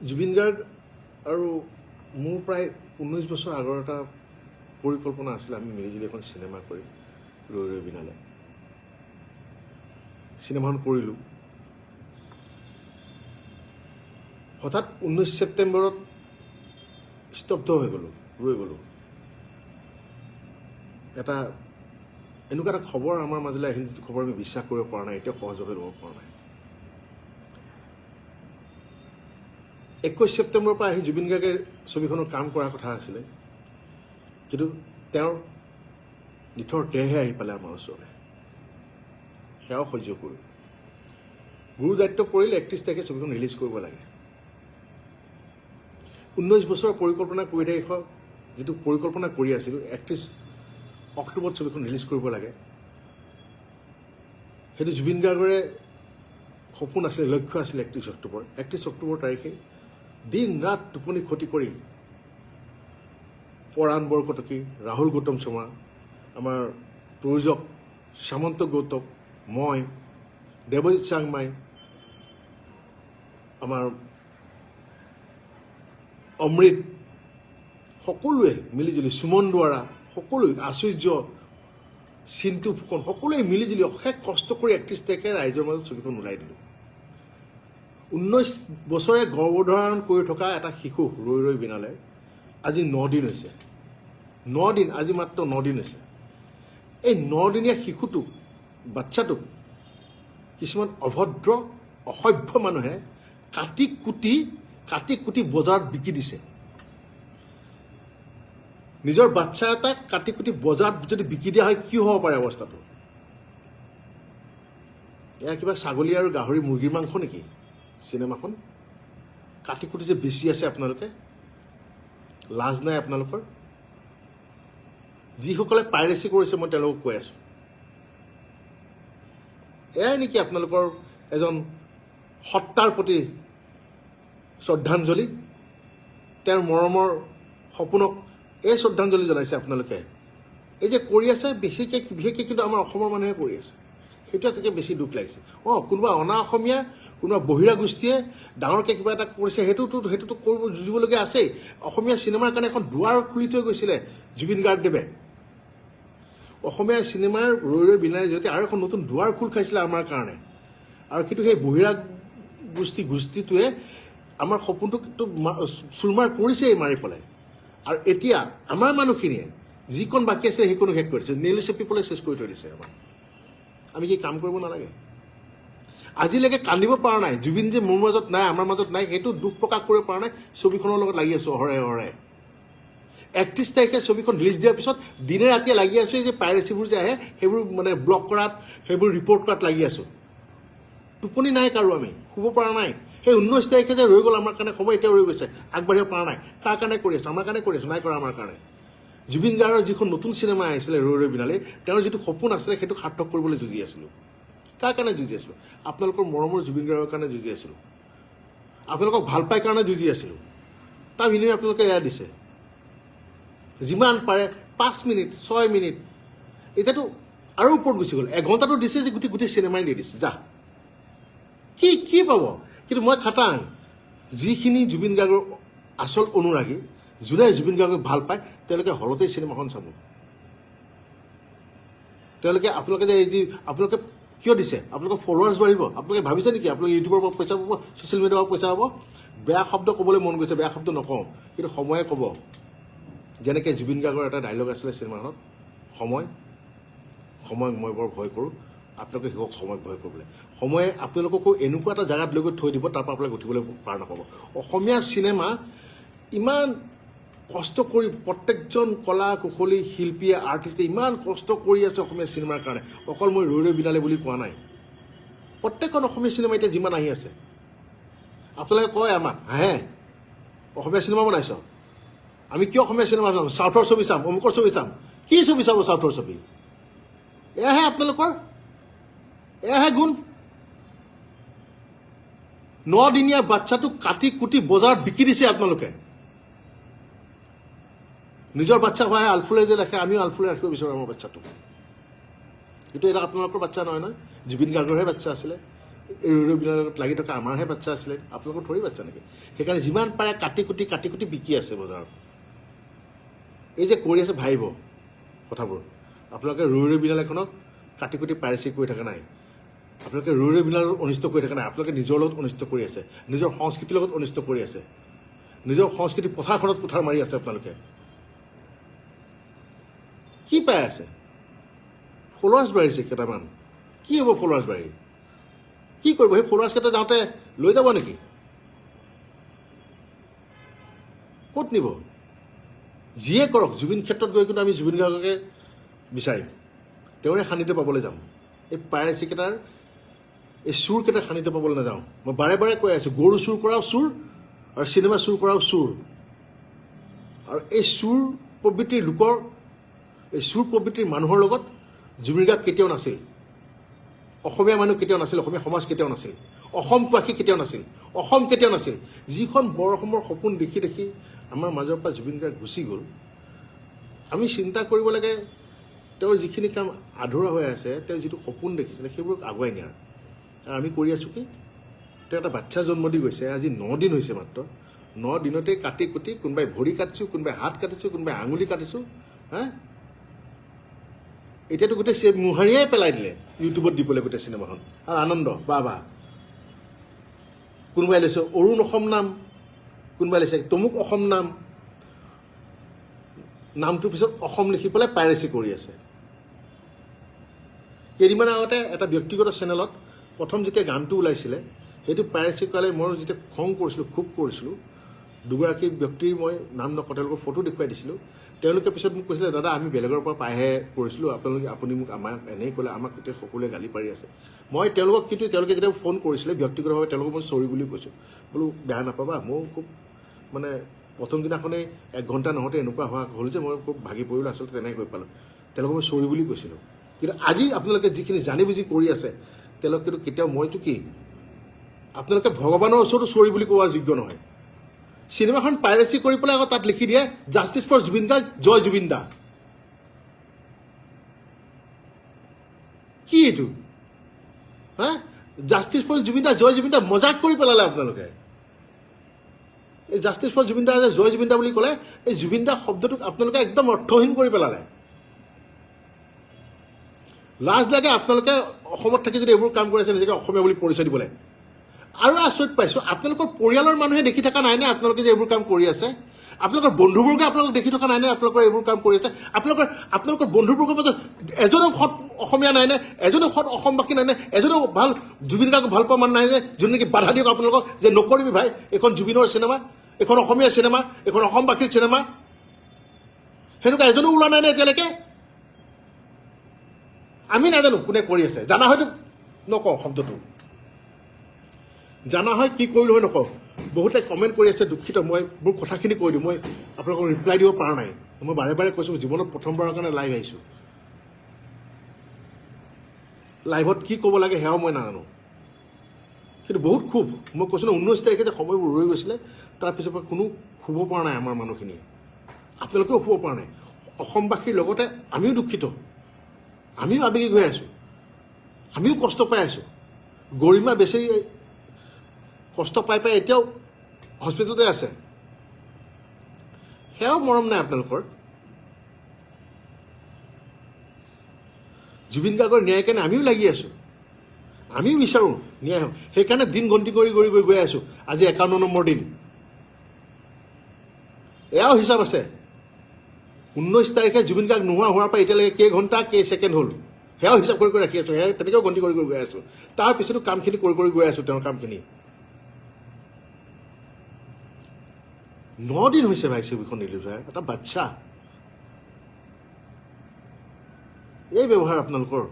জুবিন গাৰ্গ আৰু মোৰ প্ৰায় 19 বছৰ আগৰ এটা পৰিকল্পনা আছিলে আমি মিলিজুলি এখন চিনেমা কৰিম ৰৈ ৰৈ বিনালে। চিনেমাখন কৰিলোঁ। হঠাৎ 19 ছেপ্টেম্বৰত স্তব্ধ হৈ গ'লোঁ, ৰৈ গ'লোঁ। এটা এনেকুৱা এটা খবৰ আমাৰ মাজলৈ আহিল, যিটো খবৰ আমি বিশ্বাস কৰিব পৰা নাই, এতিয়া সহজভাৱে ল'ব পৰা নাই। 21 ছেপ্টেম্বৰৰ পৰা আহি জুবিন গাৰ্গে ছবিখনৰ কাম কৰাৰ কথা আছিলে, কিন্তু তেওঁৰ নিথৰ দেহে আহি পালে আমাৰ ওচৰলৈ। সেয়াও সহ্য কৰিলোঁ। গুৰু দায়িত্ব পৰিলে 31 তাৰিখে ছবিখন ৰিলিজ কৰিব লাগে। 19 বছৰৰ পৰিকল্পনা কৰি যিটো পৰিকল্পনা কৰি আছিলোঁ, 31 অক্টোবৰত ছবিখন ৰিলিজ কৰিব লাগে, সেইটো জুবিন গাৰ্গৰে সপোন আছিলে, লক্ষ্য আছিলে 31 অক্টোবৰ। 31 অক্টোবৰ তাৰিখে দিন ৰাত টোপনি ক্ষতি কৰি পৰাণ বৰকটকী, ৰাহুল গৌতম শৰ্মা, আমাৰ প্ৰযোজক সামন্ত গৌতম, মই, দেৱজিৎ চাংমাই, আমাৰ অমৃত, সকলোৱে মিলিজুলি, সুমন দুৱাৰা, সকলোৱে, আশ্চৰ্য, চিন্তু ফুকন, সকলোৱে মিলিজুলি অশেষ কষ্ট কৰি 31 তাৰিখে ৰাইজৰ মাজত ছবিখন ওলাই দিলোঁ। 19 বছৰে গৰ্ভধাৰণ কৰি থকা এটা শিশু ৰৈ ৰৈ বিনালে আজি 9 দিন হৈছে। 9 দিন, আজি মাত্ৰ 9 দিন হৈছে। এই 9 দিনীয়া শিশুটোক, বাচ্চাটোক কিছুমান অভদ্ৰ অসভ্য মানুহে কাটি কুটি বজাৰত বিকি দিছে। নিজৰ বাচ্চা এটাক কাটি কুটি বজাৰত যদি বিকি দিয়া হয়, কি হ'ব পাৰে অৱস্থাটো? এয়া কিবা ছাগলী আৰু গাহৰি মুৰ্গীৰ মাংস নেকি চিনেমাখন? কাটি কুটি যে বেছি আছে আপোনালোকে, লাজ নাই আপোনালোকৰ? যিসকলে পাইৰেচি কৰিছে মই তেওঁলোকক কৈ আছোঁ, এয়াই নেকি আপোনালোকৰ এজন সত্তাৰ প্ৰতি শ্ৰদ্ধাঞ্জলি? তেওঁৰ মৰমৰ সপোনক এই শ্ৰদ্ধাঞ্জলি জনাইছে আপোনালোকে? এই যে কৰি আছে, বিশেষকৈ কিন্তু আমাৰ অসমৰ মানুহে কৰি আছে, সেইটো এটাকে বেছি দুখ লাগিছে। কোনোবা অনা অসমীয়া, কোনোবা বহিৰা গোষ্ঠীয়ে ডাঙৰকৈ কিবা এটা কৰিছে, সেইটোতো কৰিব যুঁজিবলগীয়া আছেই। অসমীয়া চিনেমাৰ কাৰণে এখন দুৱাৰ খুলি থৈ গৈছিলে জুবিন গাৰ্গদেৱে। অসমীয়া চিনেমাৰ ৰৈ ৰৈ বিনালে জৰিয়তে আৰু এখন নতুন দুৱাৰ খোল খাইছিলে আমাৰ কাৰণে। আৰু কিন্তু সেই বহিৰা গোষ্ঠীটোৱে আমাৰ সপোনটোক চুৰমাৰ কৰিছেই মাৰি পেলাই। আৰু এতিয়া আমাৰ মানুহখিনিয়ে যিকণ বাকী আছে সেইকণো শেষ কৰি দিছে, নেইল চেপি পেলাই চেছ কৰি থৈ দিছে আমাৰ। আমি কি কাম কৰিব নালাগে? আজিলৈকে কান্দিব পৰা নাই, জুবিন যে মোৰ মাজত নাই, আমাৰ মাজত নাই, সেইটো দুখ প্ৰকাশ কৰিব পৰা নাই। ছবিখনৰ লগত লাগি আছোঁ অহৰে। 31 তাৰিখে ছবিখন ৰিলিজ দিয়াৰ পিছত দিনে ৰাতিয়ে লাগি আছোঁ, এই যে পাইৰেচিবোৰ যে আহে সেইবোৰ মানে ব্লক কৰাত, সেইবোৰ ৰিপৰ্ট কৰাত লাগি আছোঁ। টোপনি নাই কাৰো, আমি শুব পৰা নাই। সেই 19 তাৰিখে যে ৰৈ গ'ল আমাৰ কাৰণে সময়, এতিয়া ৰৈ গৈছে, আগবাঢ়িব পৰা নাই। কাৰ কাৰণে কৰি আছোঁ? আমাৰ কাৰণে কৰি আছোঁ, নাই কৰা আমাৰ কাৰণে। জুবিন গাৰ্গৰ যিখন নতুন চিনেমা আহিছিলে ৰৈ ৰৈ বিনালে, তেওঁৰ যিটো সপোন আছিলে সেইটো সাৰ্থক কৰিবলৈ যুঁজি আছিলোঁ। কাৰ কাৰণে যুঁজি আছিলোঁ? আপোনালোকৰ মৰমৰ জুবিন গাৰ্গৰ কাৰণে যুঁজি আছিলোঁ, আপোনালোকক ভাল পাই কাৰণে যুঁজি আছিলোঁ। তাৰ বিনিময়ে আপোনালোকে এয়া দিছে, যিমান পাৰে 5 মিনিট 6 মিনিট, এতিয়াতো আৰু ওপৰত গুচি গ'ল। 1 ঘণ্টাটো দিছে যে গোটেই চিনেমাই দি দিছে। যা কি পাব? কিন্তু মই খাটাং, যিখিনি জুবিন গাৰ্গৰ আচল অনুৰাগী, যোনে জুবিন গাৰ্গক ভাল পায়, তেওঁলোকে হলতেই চিনেমাখন চাব। আপোনালোকে যে আপোনালোকে কিয় দিছে? আপোনালোকৰ ফলোৱাৰ্ছ বাঢ়িব। আপোনালোকে ভাবিছে নেকি আপোনালোকে ইউটিউবৰ পৰা পইচা পাব, ছ'চিয়েল মিডিয়াৰ পৰা পইচা পাব? বেয়া শব্দ ক'বলৈ মন গৈছে, বেয়া শব্দ নকওঁ, কিন্তু সময়ে ক'ব। যেনেকৈ জুবিন গাৰ্গৰ এটা ডাইলগ আছিলে চিনেমাখনত, সময় মই বৰ ভয় কৰোঁ, আপোনালোকে শিকক সময়ক ভয় কৰিবলৈ। সময়ে আপোনালোককো এনেকুৱা এটা জেগাত লৈ গৈ থৈ দিব, তাৰ পৰা আপোনালোকে উঠিবলৈ পাৰ নাপাব। অসমীয়া চিনেমা ইমান কষ্ট কৰি, প্ৰত্যেকজন কলা কুশলী শিল্পীয়ে, আৰ্টিষ্টে ইমান কষ্ট কৰি আছে অসমীয়া চিনেমাৰ কাৰণে। অকল মই ৰৈ ৰৈ বিনালে বুলি কোৱা নাই, প্ৰত্যেকখন অসমীয়া চিনেমা এতিয়া যিমান আহি আছে, আপোনালোকে কয় আমাক, হাঁহে অসমীয়া চিনেমা বনাইছ, আমি কিয় অসমীয়া চিনেমা চাম? চাউথৰ ছবি চাম, অমুকৰ ছবি চাম। কি ছবি চাব চাউথৰ ছবি? এয়াহে আপোনালোকৰ, এয়াহে গুণ। 9 দিনীয়া বাচ্চাটোক কাটি কুটি বজাৰত বিকি দিছে আপোনালোকে। নিজৰ বাচ্চা হোৱাহে আলফুলে যে ৰাখে, আমিও আলফুলে ৰাখিব বিচাৰোঁ আমাৰ বাচ্চাটোক। কিন্তু এটা আপোনালোকৰ বাচ্চা নহয়, জুবিন গাৰ্গৰহে বাচ্চা আছিলে। এই ৰৈ বিলাকত লাগি থকা আমাৰহে বাচ্ছা আছিলে, আপোনালোকৰ থৰি বাচ্ছা নেকি? সেইকাৰণে যিমান পাৰে কাটি কুটি বিকি আছে বজাৰত। এই যে কৰি আছে ভাবিব কথাবোৰ। আপোনালোকে ৰৈ বিনাল এখনক কাটি কুটি পাইৰেচি কৰি থকা নাই, আপোনালোকে ৰৈ বিনালত অনিষ্ট কৰি থকা নাই, আপোনালোকে নিজৰ লগত অনিষ্ট কৰি আছে, নিজৰ সংস্কৃতিৰ লগত অনিষ্ট কৰি আছে, নিজৰ সংস্কৃতি পথাৰখনত কুঠাৰ মাৰি আছে। আপোনালোকে কি পাই আছে? ফলোৱাৰ্ছ বাঢ়িছে কেইটামান, কি হ'ব ফলোৱাৰ্ছ বাঢ়ি? কি কৰিব? সেই ফলোৱাৰ্ছ কেইটা যাওঁতে লৈ যাব নেকি? ক'ত নিব? যিয়ে কৰক, জুবিন ক্ষেত্ৰত গৈ কিন্তু আমি জুবিন গাৰ্গকে বিচাৰিম, তেওঁৰে সান্নিধ্য পাবলৈ যাম। এই পাইৰেচি কেইটাৰ, এই চুৰকেইটাৰ সান্নিধ্য পাবলৈ নাযাওঁ। মই বাৰে বাৰে কৈ আছোঁ, গৰু চুৰ কৰাও চুৰ আৰু চিনেমা চুৰ কৰাও চুৰ। আৰু এই চুৰ প্ৰবৃত্তিৰ লোকৰ, এই চুৰ প্ৰবৃত্তিৰ মানুহৰ লগত জুবিন গাৰ্গ কেতিয়াও নাছিল, অসমীয়া মানুহ কেতিয়াও নাছিল, অসমীয়া সমাজ কেতিয়াও নাছিল, অসমবাসী কেতিয়াও নাছিল, অসম কেতিয়াও নাছিল। যিখন বৰ অসমৰ সপোন দেখি দেখি আমাৰ মাজৰ পৰা জুবিন গাৰ্গ গুচি গ'ল, আমি চিন্তা কৰিব লাগে তেওঁৰ যিখিনি কাম আধৰুৱা হৈ আছে, তেওঁ যিটো সপোন দেখিছিলে সেইবোৰক আগুৱাই নিয়াৰ। আৰু আমি কৰি আছোঁ কি? তেওঁ এটা বাচ্ছা জন্ম দি গৈছে, আজি 9 দিন হৈছে মাত্ৰ। 9 দিনতে কাটি কুটি, কোনোবাই ভৰি কাটিছোঁ, কোনোবাই হাত কাটিছোঁ, কোনোবাই আঙুলি কাটিছোঁ। হা, এতিয়াতো গোটেই মোহাৰিয়াই পেলাই দিলে, ইউটিউবত দি পেলাই গোটেই চিনেমাখন। আৰু আনন্দ, বাহ। কোনোবাই লৈছে অৰুণ অসম নাম, কোনোবাই লৈছে তমুক অসম নাম, নামটোৰ পিছত অসম লিখি পেলাই পাইৰেচি কৰি আছে। কেইদিনমান আগতে এটা ব্যক্তিগত চেনেলত প্ৰথম যেতিয়া গানটো ওলাইছিলে, সেইটো পাইৰেচি কৰালে মই যেতিয়া খং কৰিছিলোঁ, ক্ষোভ কৰিছিলোঁ, দুগৰাকী ব্যক্তিৰ মই নাম নকওঁ, তেওঁলোকৰ ফটো দেখুৱাই দিছিলোঁ। তেওঁলোকে পিছত মোক কৈছিলে, দাদা আমি বেলেগৰ পৰা পাইহে কৰিছিলোঁ, আপুনি মোক আমাক এনেই ক'লে, আমাক গোটেই সকলোৱে গালি পাৰি আছে। মই তেওঁলোকক, কিন্তু তেওঁলোকে যেতিয়া ফোন কৰিছিলে ব্যক্তিগতভাৱে, তেওঁলোকক মই চৰি বুলি কৈছোঁ, বোলো বেয়া নাপাবা, ময়ো খুব মানে প্ৰথম দিনাখনেই 1 ঘণ্টা নহওঁতে এনেকুৱা হোৱা হ'ল যে মই খুব ভাগি পৰিলোঁ, আচলতে তেনেকৈ কৈ পালোঁ। তেওঁলোকক মই চৰি বুলি কৈছিলোঁ। কিন্তু আজি আপোনালোকে যিখিনি জানি বুজি কৰি আছে, তেওঁলোকে কিন্তু কেতিয়াও, মইতো কি, আপোনালোকে ভগৱানৰ ওচৰতো চৰি বুলি কোৱা যোগ্য নহয়। চিনেমাখন পাইৰেচি কৰি পেলাই আকৌ তাত লিখি দিয়ে, জাষ্টিছ ফৰ জুবিন গাৰ্গ, জয় জুবিন দা। কি এইটো? হা, জাষ্টিছ ফৰ জুবিন দা, জয় জুবিন দা, মজাক কৰি পেলালে আপোনালোকে। এই জাষ্টিছ ফৰ জুবিন দা, জয় জুবিন দা বুলি ক'লে, এই জুবিন দা শব্দটোক আপোনালোকে একদম অৰ্থহীন কৰি পেলালে। লাজ লাগে আপোনালোকে অসমত থাকি যদি এইবোৰ কাম কৰি আছে, নিজকে অসমীয়া বুলি পৰিচয় দিবলৈ। আৰু আচৰিত পাইছোঁ, আপোনালোকৰ পৰিয়ালৰ মানুহে দেখি থকা নাইনে আপোনালোকে যে এইবোৰ কাম কৰি আছে? আপোনালোকৰ বন্ধুবৰ্গে আপোনালোকক দেখি থকা নাইনে আপোনালোকৰ এইবোৰ কাম কৰি আছে? আপোনালোকৰ বন্ধুবৰ্গৰ মাজত এজনো সৎ অসমীয়া নাইনে? এজনো সৎ অসমবাসী নাইনে? এজনো ভাল জুবিন গাৰ্গক ভাল পোৱা মানুহ নাইনে? যোন নেকি বাধা দিয়ক আপোনালোকক যে নকৰিবি ভাই, এইখন জুবিনৰ চিনেমা, এইখন অসমীয়া চিনেমা, এইখন অসমবাসীৰ চিনেমা। সেনেকুৱা এজনো ওলোৱা নাইনে এতিয়ালৈকে? আমি নাজানো কোনে কৰি আছে, জানা হয়তো নকওঁ শব্দটো, জানা হয় কি কৰিলোঁ হয় নকওঁ। বহুতে কমেণ্ট কৰি আছে, দুখিত। মই মোৰ কথাখিনি কৈ দিওঁ, মই আপোনালোকক ৰিপ্লাই দিব পৰা নাই। মই বাৰে বাৰে কৈছোঁ, জীৱনত প্ৰথমবাৰৰ কাৰণে লাইভ আহিছোঁ। লাইভত কি ক'ব লাগে সেয়াও মই নাজানো, কিন্তু বহুত ক্ষোভ। মই কৈছোঁ ন, 19 তাৰিখে যে সময়বোৰ ৰৈ গৈছিলে, তাৰপিছৰ পৰা কোনো শুব পৰা নাই আমাৰ মানুহখিনিয়ে, আপোনালোকেও শুব পৰা নাই। অসমবাসীৰ লগতে আমিও দুখিত, আমিও আৱেগিক হৈ আছোঁ, আমিও কষ্ট পাই আছোঁ। গৰিমা বেছি কষ্ট পাই এতিয়াও হস্পিটেলতে আছে, সেয়াও মৰম নাই আপোনালোকৰ। জুবিন গাৰ্গৰ ন্যায় কাৰণে আমিও লাগি আছোঁ, আমিও বিচাৰোঁ ন্যায় হওক। সেইকাৰণে দিন গন্তি কৰি গৈ আছোঁ। আজি 51 নম্বৰ দিন। এয়াও হিচাপ আছে, 19 তাৰিখে জুবিন গাৰ্গ নোহোৱা হোৱাৰ পৰা এতিয়ালৈকে কেইঘণ্টা কেই ছেকেণ্ড হ'ল, সেয়াও হিচাপ কৰি ৰাখি আছোঁ। সেয়া তেনেকৈও গন্তি কৰি গৈ আছোঁ। তাৰপিছতো কামখিনি কৰি গৈ আছোঁ, তেওঁৰ কামখিনি। 9 দিন হৈছে ভাই ছবিখন ৰিলিজ হোৱা, এটা বাচ্ছা। এই ব্যৱহাৰ আপোনালোকৰ।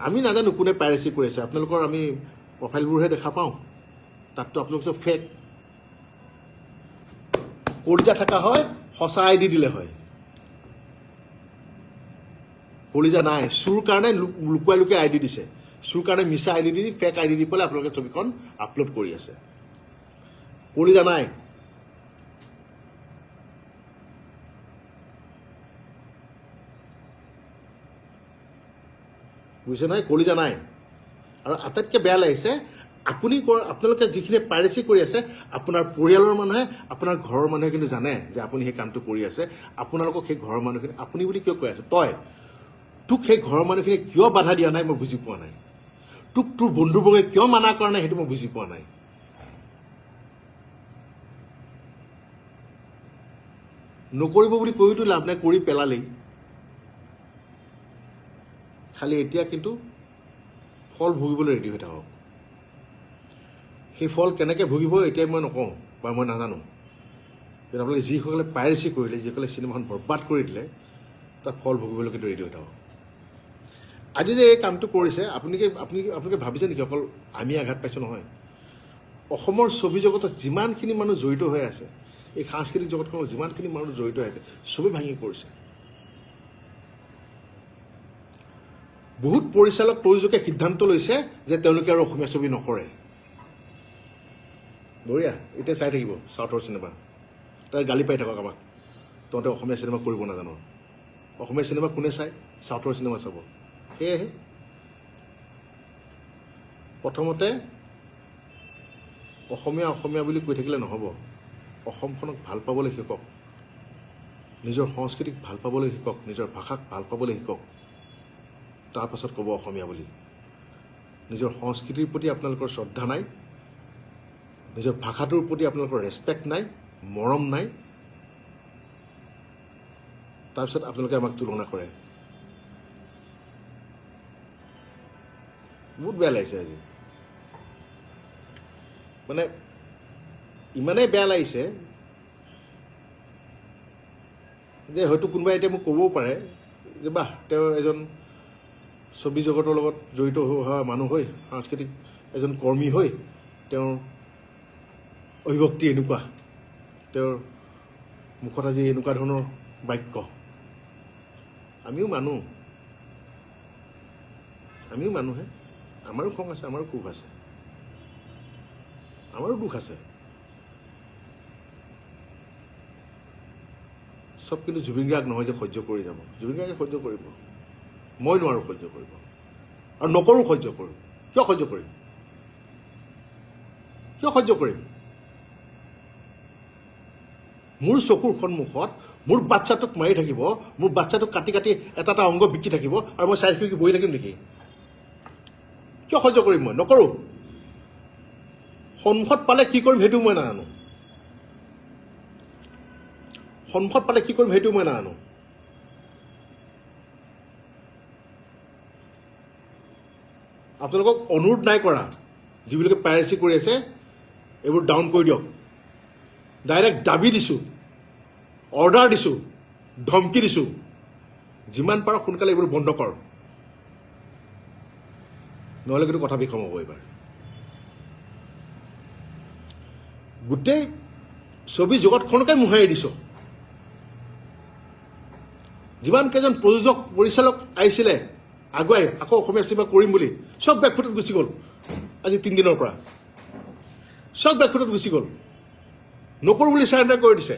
আমি নাজানো কোনে পাইৰেচি কৰি আছে, আপোনালোকৰ আমি প্ৰফাইলবোৰহে দেখা পাওঁ, তাততো আপোনালোক চব ফেক। কলিজা থকা হয় সঁচা ID দিলে হয়, কলিজা নাই। চুৰ কাৰণে লুকুৱাই ID দিছে, চুৰ কাৰণে মিছা ID দি, ফেক ID দি পেলাই আপোনালোকে ছবিখন আপলোড কৰি আছে। কলিজা নাই। বুজিছে নহয়, কলিজা নাই। আৰু আটাইতকৈ বেয়া লাগিছে আপোনালোকে যিখিনি পাইৰেচি কৰি আছে, আপোনাৰ পৰিয়ালৰ মানুহে, আপোনাৰ ঘৰৰ মানুহে কিন্তু জানে যে আপুনি সেই কামটো কৰি আছে। আপোনালোকক সেই ঘৰৰ মানুহখিনি আপুনি বুলি কিয় কৈ আছে? তোক সেই ঘৰৰ মানুহখিনি কিয় বাধা দিয়া নাই মই বুজি পোৱা নাই। তোৰ বন্ধুবৰ্গে কিয় মানা কৰা নাই সেইটো মই বুজি পোৱা নাই। নকৰিব বুলি কৈতো লাভ নাই, কৰি পেলালেই। খালি এতিয়া কিন্তু ফল ভুগিবলৈ ৰেডি হৈ থাকক। সেই ফল কেনেকৈ ভুগিব এতিয়া মই নকওঁ বা মই নাজানো, কিন্তু আপোনালোকে যিসকলে পাইৰেচি কৰিলে, যিসকলে চিনেমাখন বৰবাদ কৰি দিলে, তাৰ ফল ভুগিবলৈ কিন্তু ৰেডি হৈ থাকক। আজি যে এই কামটো কৰিছে, আপোনালোকে ভাবিছে নেকি অকল আমি আঘাত পাইছোঁ? নহয়, অসমৰ ছবি জগতত যিমানখিনি মানুহ জড়িত হৈ আছে, এই সাংস্কৃতিক জগতখনত যিমানখিনি মানুহ জড়িত হৈ আছে, ছবি ভাঙি পৰিছে। বহুত পৰিচালক প্ৰযোজকে সিদ্ধান্ত লৈছে যে তেওঁলোকে আৰু অসমীয়া ছবি নকৰে। বঢ়িয়া, এতিয়া চাই থাকিব চাউথৰ চিনেমা, তাই গালি পাই থাকক আমাক, তহঁতে অসমীয়া চিনেমা কৰিব নাজানো। অসমীয়া চিনেমা কোনে চায়? চাউথৰ চিনেমা চাব। সেয়েহে প্ৰথমতে অসমীয়া বুলি কৈ থাকিলে নহ'ব। অসমখনক ভাল পাবলৈ শিকক, নিজৰ সংস্কৃতিক ভাল পাবলৈ শিকক, নিজৰ ভাষাক ভাল পাবলৈ শিকক, তাৰপাছত ক'ব অসমীয়া বুলি। নিজৰ সংস্কৃতিৰ প্ৰতি আপোনালোকৰ শ্ৰদ্ধা নাই, নিজৰ ভাষাটোৰ প্ৰতি আপোনালোকৰ ৰেচপেক্ট নাই, মৰম নাই, তাৰপিছত আপোনালোকে আমাক তুলনা কৰে। বহুত বেয়া লাগিছে আজি, মানে ইমানেই বেয়া লাগিছে যে হয়তো কোনোবাই এতিয়া মোক ক'বও পাৰে যে বাহ, তেওঁ এজন ছবি জগতৰ লগত জড়িত হোৱা মানুহ হৈ, সাংস্কৃতিক এজন কৰ্মী হৈ তেওঁৰ অভিভক্তি এনেকুৱা, তেওঁৰ মুখত আজি এনেকুৱা ধৰণৰ বাক্য। আমিও মানুহে, আমাৰো খং আছে, আমাৰো ক্ষোভ আছে, আমাৰো দুখ আছে। চব কিন্তু জুবিন গাৰ্গ নহয় যে সহ্য কৰি যাব। জুবিন গাৰ্গে সহ্য কৰিব, মই নোৱাৰোঁ সহ্য কৰিব, আৰু নকৰোঁ সহ্য কৰোঁ। কিয় সহ্য কৰিম? মোৰ চকুৰ সন্মুখত মোৰ বাচ্চাটোক মাৰি থাকিব, মোৰ বাচ্চাটোক কাটি এটা অংগ বিকি থাকিব, আৰু মই চাই থাকি বহি থাকিম নেকি? কিয় সহ্য কৰিম? মই নকৰোঁ। সন্মুখত পালে কি কৰিম সেইটো মই নাজানো। আপোনালোকক অনুৰোধ নাই কৰা, যিবিলাকে পাইৰেচি কৰি আছে এইবোৰ ডাউন কৰি দিয়ক। ডাইৰেক্ট দাবী দিছোঁ, অৰ্ডাৰ দিছোঁ, ধমকি দিছোঁ, যিমান পাৰ সোনকালে এইবোৰ বন্ধ কৰ, নহ'লে কিন্তু কথা বিষম হ'ব। এইবাৰ গোটেই ছবি জগতখনকে মোহাৰি দিছোঁ। যিমান কেইজন প্ৰযোজক পৰিচালক আহিছিলে আগুৱাই আকৌ অসমীয়া চিনেমা কৰিম বুলি, চব বেকফুটত গুচি গ'ল। আজি 3 দিনৰ পৰা চব বেকফুটত গুচি গ'ল, নকৰোঁ বুলি চাৰেণ্ডাৰ কৰি দিছে।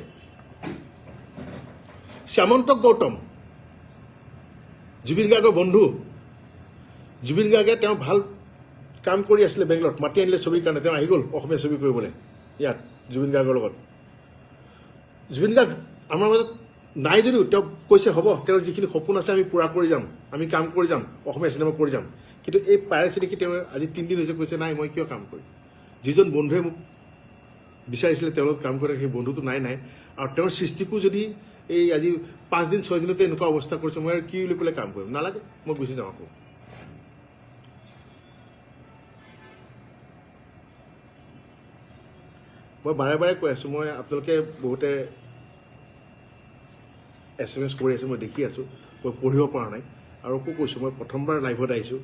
শ্যামন্ত গৌতম, জুবিন গাৰ্গৰ বন্ধু, জুবিন গাৰ্গে তেওঁ ভাল কাম কৰি আছিলে বেংগলত, মাতি আনিলে ছবিৰ কাৰণে, তেওঁ আহি গ'ল অসমীয়া ছবি কৰিবলৈ ইয়াত জুবিন গাৰ্গৰ লগত। জুবিন গাৰ্গ আমাৰ মাজত নাই যদিও তেওঁ কৈছে হ'ব, তেওঁৰ যিখিনি সপোন আছে আমি পূৰা কৰি যাম, আমি কাম কৰি যাম, অসমীয়া চিনেমা কৰি যাম। কিন্তু এই পাইৰেচি দেখি তেওঁ আজি 3 দিন হৈছে কৈছে নাই, মই কিয় কাম কৰিম? যিজন বন্ধুৱে মোক বিচাৰিছিলে তেওঁৰ লগত কাম কৰে, সেই বন্ধুটো নাই। আৰু তেওঁৰ সৃষ্টিকো যদি এই আজি 5 দিন 6 দিনতে এনেকুৱা অৱস্থা কৰিছে, মই আৰু কি বুলি পেলাই কাম কৰিম? নালাগে, মই গুচি যাওঁ আকৌ। মই বাৰে বাৰে কৈ আছোঁ, মই আপোনালোকে বহুতে SMS কৰি আছোঁ, মই দেখি আছোঁ, মই পঢ়িব পৰা নাই। আৰু আকৌ কৈছোঁ, মই প্ৰথমবাৰ লাইভত আহিছোঁ,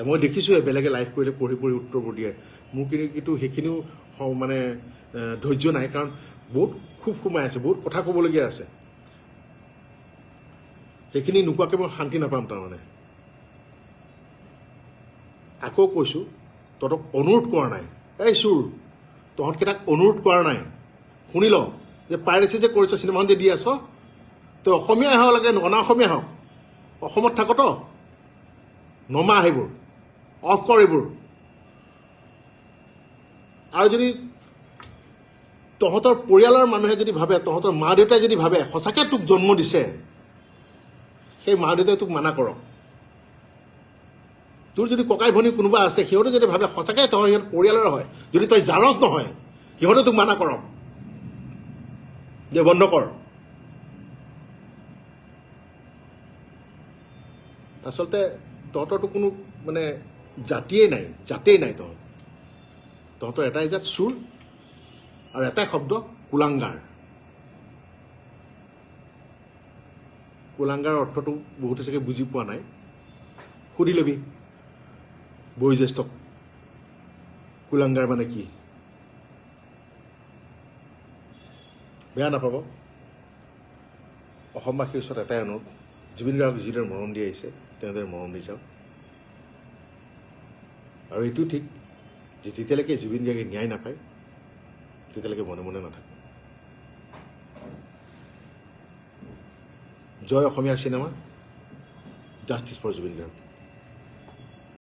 মই দেখিছোঁহে বেলেগে লাইভ কৰিলে পঢ়ি উত্তৰবোৰ দিয়ে। মোৰ কিন্তু সেইখিনিও মানে ধৈৰ্য নাই, কাৰণ বহুত খুব সোমাই আছে, বহুত কথা ক'বলগীয়া আছে। সেইখিনি নোকোৱাকৈ মই শান্তি নাপাম। তাৰমানে আকৌ কৈছোঁ, তহঁতক অনুৰোধ কৰা নাই, এই চুৰ, তহঁতকেইটাক অনুৰোধ কৰা নাই, শুনি ল যে পাইৰেচি যে কৰিছ, চিনেমাখন যে দি আছ, তই অসমীয়াই হওক লাগে অনা অসমীয়া হওক, অসমত থাকতো নমা সেইবোৰ অফ কৰ এইবোৰ আৰু যদি তহঁতৰ পৰিয়ালৰ মানুহে যদি ভাবে তহঁতৰ মা দেউতাই যদি ভাবে সঁচাকৈ তোক জন্ম দিছে সেই মা দেউতাই তোক মানা কৰক তোৰ যদি ককাই ভনী কোনোবা আছে সিহঁতে যদি ভাবে সঁচাকৈ তই সিহঁত পৰিয়ালৰ হয় যদি তই জাৰজ নহয় সিহঁতে তোক মানা কৰক যে বন্ধ কৰ আচলতে তহঁতৰতো কোনো মানে জাতেই নাই তহঁতৰ এটাই জাত চুৰ আৰু এটাই শব্দ কুলাংগাৰ কুলাংগাৰ অৰ্থটো বহুতে চাগে বুজি পোৱা নাই সুধি ল'বি বয়োজ্যেষ্ঠক কুলাংগাৰ মানে কি বেয়া নাপাব অসমবাসীৰ ওচৰত এটাই অনুৰোধ জুবিন গাৰ্গক যিদৰে মৰম দি আহিছে তেনেদৰে মৰম দি যাওক আৰু এইটো ঠিক যে যেতিয়ালৈকে জুবিন গাৰ্গে ন্যায় নাপায় তেতিয়ালৈকে মনে মনে নাথাকে জয় Asomiya cinema justice for Zubeen Garg